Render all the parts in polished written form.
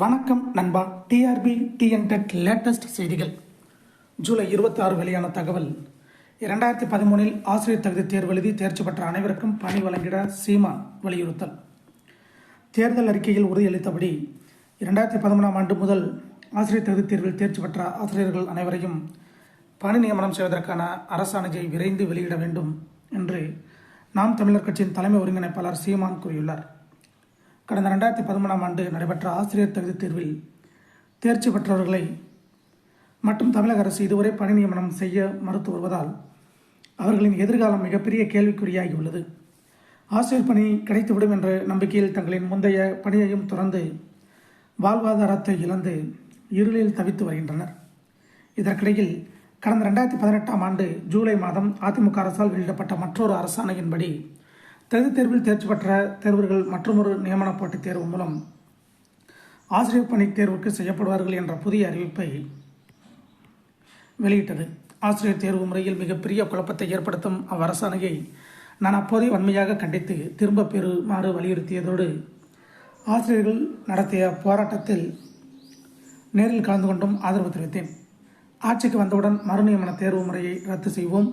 வணக்கம் நண்பா. TRP TNTET latest செய்திகள். ஜூலை 26 வெளியான தகவல். 2013 ஆசிரியர் தகுதி தேர்வு எழுதி தேர்ச்சி பெற்ற அனைவருக்கும் பணி வழங்கிட சீமான் வலியுறுத்தல். தேர்தல் அறிக்கையில் உறுதியளித்தபடி 2013 ஆண்டு முதல் ஆசிரியர் தகுதி தேர்வில் தேர்ச்சி பெற்ற ஆசிரியர்கள் அனைவரையும் பணி நியமனம் செய்வதற்கான அரசாணையை விரைந்து வெளியிட வேண்டும் என்று நாம் தமிழர் கட்சியின் தலைமை ஒருங்கிணைப்பாளர் சீமான் கூறியுள்ளார். கடந்த 2013 ஆண்டு நடைபெற்ற ஆசிரியர் தகுதி தேர்வில் தேர்ச்சி பெற்றவர்களை மற்றும் தமிழக அரசு இதுவரை பணி நியமனம் செய்ய மறுத்து வருவதால் அவர்களின் எதிர்காலம் மிகப்பெரிய கேள்விக்குறியாகியுள்ளது. ஆசிரியர் பணி கிடைத்துவிடும் என்ற நம்பிக்கையில் தங்களின் முந்தைய பணியையும் துறந்து வாழ்வாதாரத்தை இழந்து இருளில் தவித்து வருகின்றனர். இதற்கிடையில் கடந்த 2018 ஆண்டு ஜூலை மாதம் அதிமுக அரசால் வெளியிடப்பட்ட மற்றொரு அரசாணையின்படி தகுதி தேர்வில் தேர்ச்சி பெற்ற தேர்வர்கள் மற்றொரு நியமன போட்டித் தேர்வு மூலம் ஆசிரியர் பணி தேர்வுக்கு செய்யப்படுவார்கள் என்ற புதிய அறிவிப்பை வெளியிட்டது. ஆசிரியர் தேர்வு முறையில் மிகப்பெரிய குழப்பத்தை ஏற்படுத்தும் அவ்வரசாணையை நான் அப்போதே வன்மையாக கண்டித்து திரும்ப பெறுமாறு வலியுறுத்தியதோடு ஆசிரியர்கள் நடத்திய போராட்டத்தில் நேரில் கலந்து கொண்டும் ஆதரவு தெரிவித்தேன். ஆட்சிக்கு வந்தவுடன் மறுநியமன தேர்வு முறையை ரத்து செய்வோம்,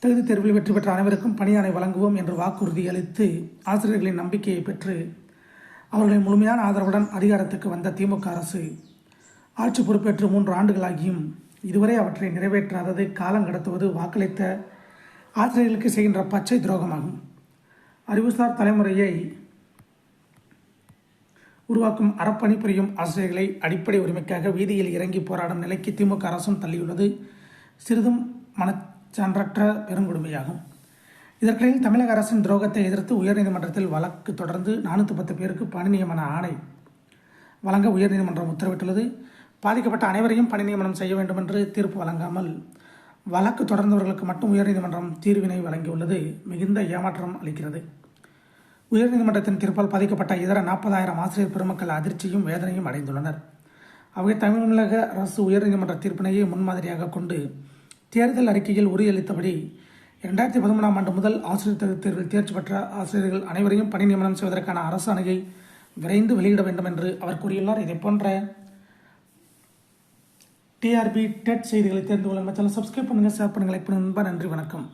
தகுதி தேர்வில் வெற்றி பெற்ற அனைவருக்கும் பணியாணை வழங்குவோம் என்று வாக்குறுதி அளித்து ஆசிரியர்களின் நம்பிக்கையை பெற்று அவர்களின் முழுமையான ஆதரவுடன் அதிகாரத்துக்கு வந்த திமுக அரசு ஆட்சி பொறுப்பேற்று 3 ஆண்டுகளாகியும் இதுவரை அவற்றை நிறைவேற்றாதது காலம் கடத்துவது வாக்களித்த ஆசிரியர்களுக்கு செய்கின்ற பச்சை துரோகமாகும். அறிவுசார் தலைமுறையை உருவாக்கும் அறப்பணி புரியும் ஆசிரியர்களை அடிப்படை உரிமைக்காக வீதியில் இறங்கி போராடும் நிலைக்கு திமுக அரசும் தள்ளியுள்ளது சிறிதும் மனச்சான்றற்ற பெருங்கொடுமையாகும். இதற்கிடையில் தமிழக அரசின் துரோகத்தை எதிர்த்து உயர்நீதிமன்றத்தில் வழக்கு தொடர்ந்து 410 பேருக்கு பணி நியமன ஆணை வழங்க உயர்நீதிமன்றம் உத்தரவிட்டுள்ளது. பாதிக்கப்பட்ட அனைவரையும் பணி நியமனம் செய்ய வேண்டும் என்று தீர்ப்பு வழங்காமல் வழக்கு தொடர்ந்தவர்களுக்கு மட்டும் உயர்நீதிமன்றம் தீர்வினை வழங்கியுள்ளது மிகுந்த ஏமாற்றம் அளிக்கிறது. உயர்நீதிமன்றத்தின் தீர்ப்பால் பாதிக்கப்பட்ட இதர 40,000 ஆசிரியர் பெருமக்கள் அதிர்ச்சியும் வேதனையும் அடைந்துள்ளனர். அவை தமிழக அரசு உயர்நீதிமன்ற தீர்ப்பினையே முன்மாதிரியாக கொண்டு தேர்தல் அறிக்கையில் உறுதியளித்தபடி 2013 ஆண்டு முதல் ஆசிரியர் தகுதி தேர்வில் தேர்ச்சி பெற்ற ஆசிரியர்கள் அனைவரையும் பணி நியமனம் செய்வதற்கான அரசாணையை விரைந்து வெளியிட வேண்டும் என்று அவர் கூறியுள்ளார். இதை போன்ற டிஆர்பி டெட் செய்திகளை தெரிந்து கொள்ள நம்ம சேனல் சப்ஸ்கிரைப் பண்ணுங்கள், ஷேர் பண்ணுங்கள். நன்றி, வணக்கம்.